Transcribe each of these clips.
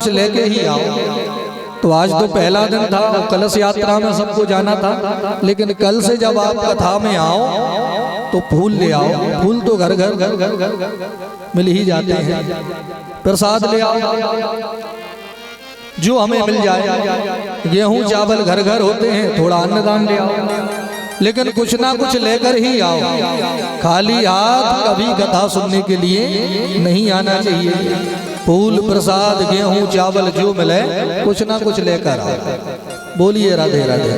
कुछ लेके ही आओ। तो आज तो पहला दिन था, कलश यात्रा में सबको जाना था, लेकिन कल से जब आप कथा में आओ तो फूल ले आओ। फूल तो घर घर घर घर घर मिल ही जाते हैं। प्रसाद ले आओ जो हमें मिल जाए। गेहूं चावल घर घर होते हैं, थोड़ा अन्नदान ले आओ, लेकिन कुछ ना कुछ लेकर ही आओ। खाली हाथ कभी कथा सुनने के लिए नहीं आना चाहिए। फूल प्रसाद गेहूं चावल जो मिले कुछ ना कुछ लेकर आओ। बोलिए राधे राधे।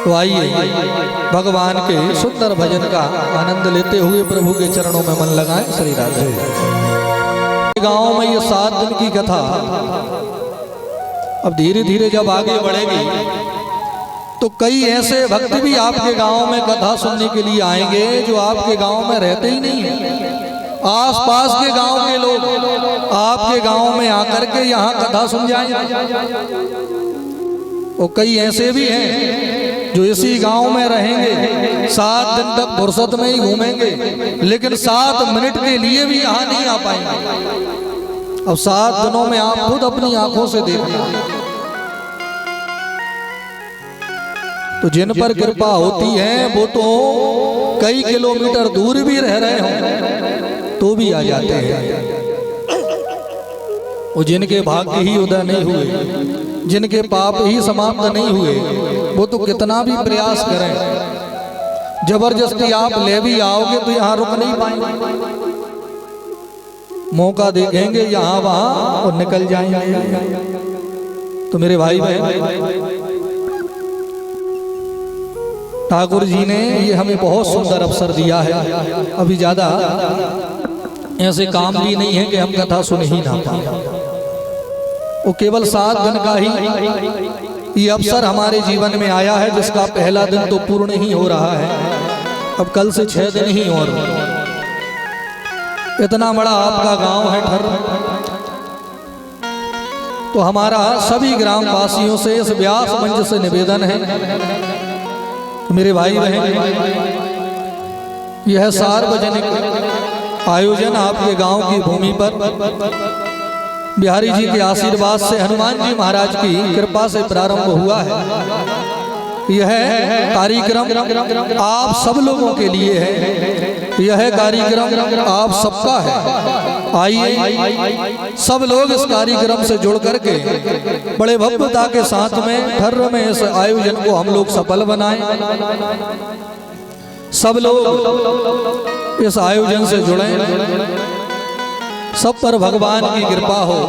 तो आइए भगवान के सुंदर भजन का आनंद लेते हुए प्रभु के चरणों में मन लगाएं। श्री राधे। गांव में ये 7 दिन की कथा अब धीरे धीरे जब आगे बढ़ेगी तो कई ऐसे भक्त भी आपके गांव में कथा सुनने के लिए आएंगे जो आपके गांव में रहते ही नहीं है। आसपास के गांव के लोग आपके गांव में आकर के यहाँ कथा सुन जाएंगे। और कई ऐसे भी हैं जो इसी गांव में रहेंगे, 7 दिन तक फुर्सत में ही घूमेंगे, लेकिन 7 मिनट के लिए भी यहाँ नहीं आ पाएंगे। अब 7 दिनों में आप खुद अपनी आंखों से देखना। तो जिन पर कृपा होती है वो तो कई किलोमीटर दूर भी रह रहे हों तो भी आ जाते हैं। वो जिनके भाग्य ही उदय नहीं हुए, जिनके पाप ही समाप्त नहीं हुए, वो तो कितना भी प्रयास करें, जबरदस्ती आप ले भी आओगे तो यहाँ रुक नहीं पाएंगे। मौका देखेंगे यहाँ वहां और निकल जाएंगे। तो मेरे भाई बहन, ठाकुर जी ने ये हमें बहुत सुंदर अवसर दिया है। अभी ज्यादा ऐसे काम भी नहीं है कि हम कथा सुन ही ना पाए। वो केवल 7 दिन का ही ये अवसर हमारे जीवन में आया है, जिसका पहला दिन तो पूर्ण ही हो रहा है। अब कल से 6 दिन ही और। इतना बड़ा आपका गांव है ठर्र, तो हमारा सभी ग्राम वासियों से इस व्यास मंच से निवेदन है, मेरे भाई बहन, यह सार्वजनिक आयोजन आपके गांव की भूमि पर बिहारी जी के आशीर्वाद से, हनुमान जी महाराज की कृपा से प्रारंभ हुआ है। यह कार्यक्रम आप सब लोगों के लिए है, यह कार्यक्रम आप सबका है। आइए सब लोग इस कार्यक्रम से जुड़ करके बड़े भव्यता के साथ में ठर्र में इस आयोजन को हम लोग सफल बनाएं। सब लोग इस आयोजन से जुड़ें, सब पर भगवान की कृपा हो,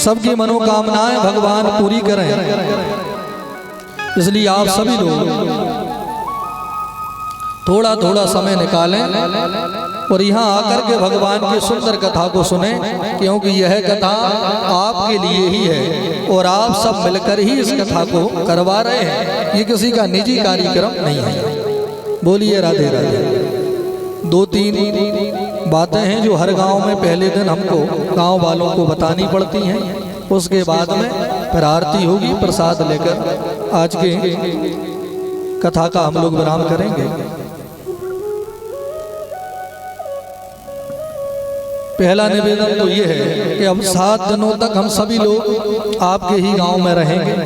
सबकी मनोकामनाएं भगवान पूरी करें। इसलिए आप सभी लोग थोड़ा थोड़ा समय निकालें और यहाँ आकर के भगवान की सुंदर कथा को सुने, क्योंकि यह कथा आपके लिए ही है और आप सब मिलकर ही इस कथा को करवा रहे हैं। ये किसी का निजी कार्यक्रम नहीं है। बोलिए राधे राधे। 2-3 बातें हैं जो हर गांव में पहले दिन हमको गांव वालों को बतानी पड़ती हैं, उसके बाद में फिर आरती होगी, प्रसाद लेकर आज के कथा का हम लोग विराम करेंगे। पहला निवेदन तो ये है कि अब 7 दिनों तक हम सभी लोग आपके ही गांव में रहेंगे।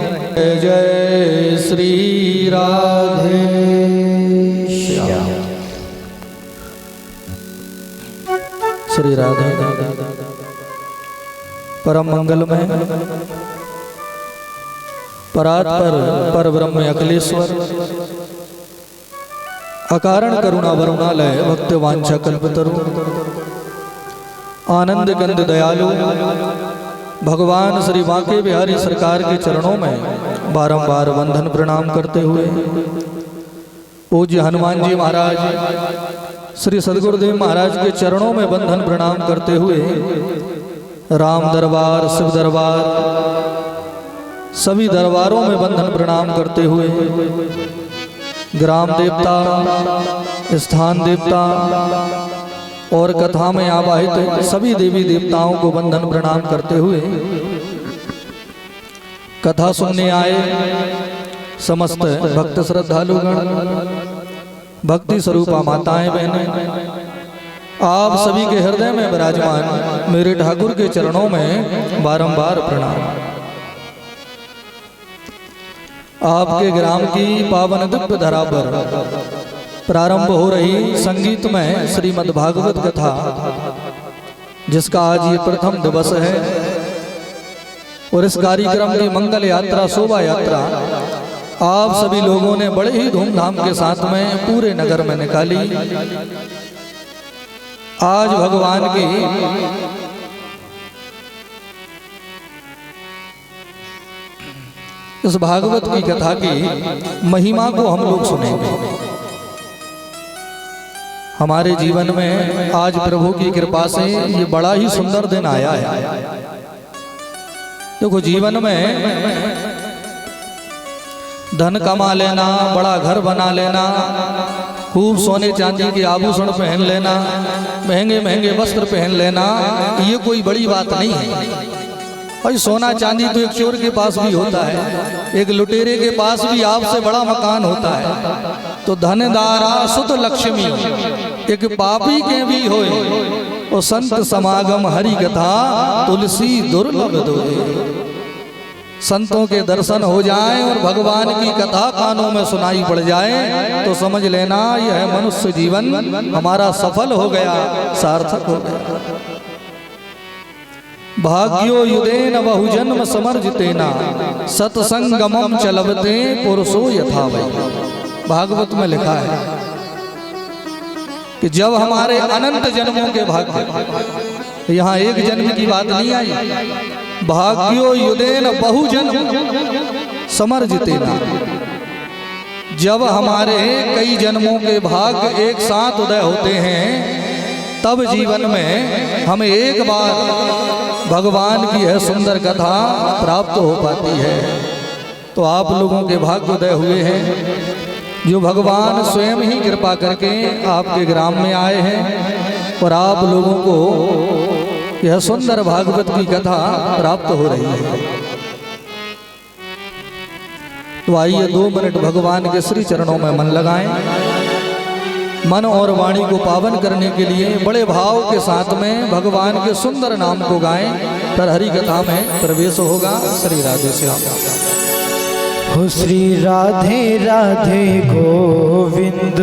जय श्री राधे श्याम। श्री राधे परम मंगलमय परात्पर पर ब्रह्म अखिलेश्वर अकारण करुणा वरुणालय भक्त वांछा कल्पतरु आनंद कंद दयालु भगवान श्री बांके बिहारी सरकार के चरणों में बारंबार वंदन प्रणाम करते हुए पूज्य हनुमान जी महाराज श्री सदगुरुदेव महाराज के चरणों में वंदन प्रणाम करते हुए राम दरबार, शिव दरबार, सभी दरबारों में वंदन प्रणाम करते हुए ग्राम देवता, स्थान देवता और कथा में आवाहित सभी देवी देवताओं को वंदन प्रणाम करते हुए कथा सुनने आए समस्त भक्त श्रद्धालुगण, भक्ति स्वरूपा माताएं बहनें, आप सभी के हृदय में विराजमान मेरे ठाकुर के चरणों में बारंबार प्रणाम। आपके ग्राम की पावन दिव्य धरा पर प्रारंभ हो रही संगीतमय श्रीमद् भागवत कथा, जिसका आज ये प्रथम दिवस है, और इस कार्यक्रम की मंगल यात्रा शोभा यात्रा आप सभी लोगों ने बड़े ही धूमधाम के साथ में पूरे नगर में निकाली। आज भगवान की इस भागवत की कथा की महिमा को हम लोग सुनेंगे। हमारे जीवन में आज प्रभु की कृपा से ये बड़ा ही सुंदर दिन आया है। देखो, जीवन में धन कमा लेना, बड़ा घर बना लेना, खूब सोने चांदी के आभूषण पहन लेना, महंगे महंगे वस्त्र पहन लेना, ये कोई बड़ी बात नहीं है। भाई, सोना चांदी तो एक चोर के पास भी होता है, एक लुटेरे के पास भी आपसे बड़ा मकान होता है। तो धनदारा सुत लक्ष्मी एक पापी के भी होए, और संत समागम हरि कथा तुलसी दुर्लभ दोए। संतों के दर्शन हो जाएं और भगवान की कथा कानों में सुनाई पड़ जाए तो समझ लेना यह मनुष्य जीवन हमारा सफल हो गया, सार्थक हो गया। भाग्यो युदेन बहुजन्म समर्जितेना सत्संगमम चलवते पुरुषो यथा वै। भागवत में लिखा है कि जब हमारे अनंत जन्मों के भाग्य, यहाँ एक जन्म की बात नहीं आई, भाग्यो युदेन बहुजन्म समर्जितेना, जब हमारे कई जन्मों के भाग्य एक साथ उदय होते हैं, तब जीवन में हमें एक बार भगवान की यह सुंदर कथा प्राप्त हो पाती है। तो आप लोगों के भाग्य उदय हुए हैं, जो भगवान स्वयं ही कृपा करके आपके ग्राम में आए हैं और आप लोगों को यह सुंदर भागवत की कथा प्राप्त हो रही है। तो आइए 2 मिनट भगवान के श्री चरणों में मन लगाएं। मन और वाणी को पावन करने के लिए बड़े भाव के साथ में भगवान के सुंदर नाम को गाएं, पर हरि कथा में प्रवेश होगा। श्री राधे श्याम। हो श्री राधे राधे गोविंद।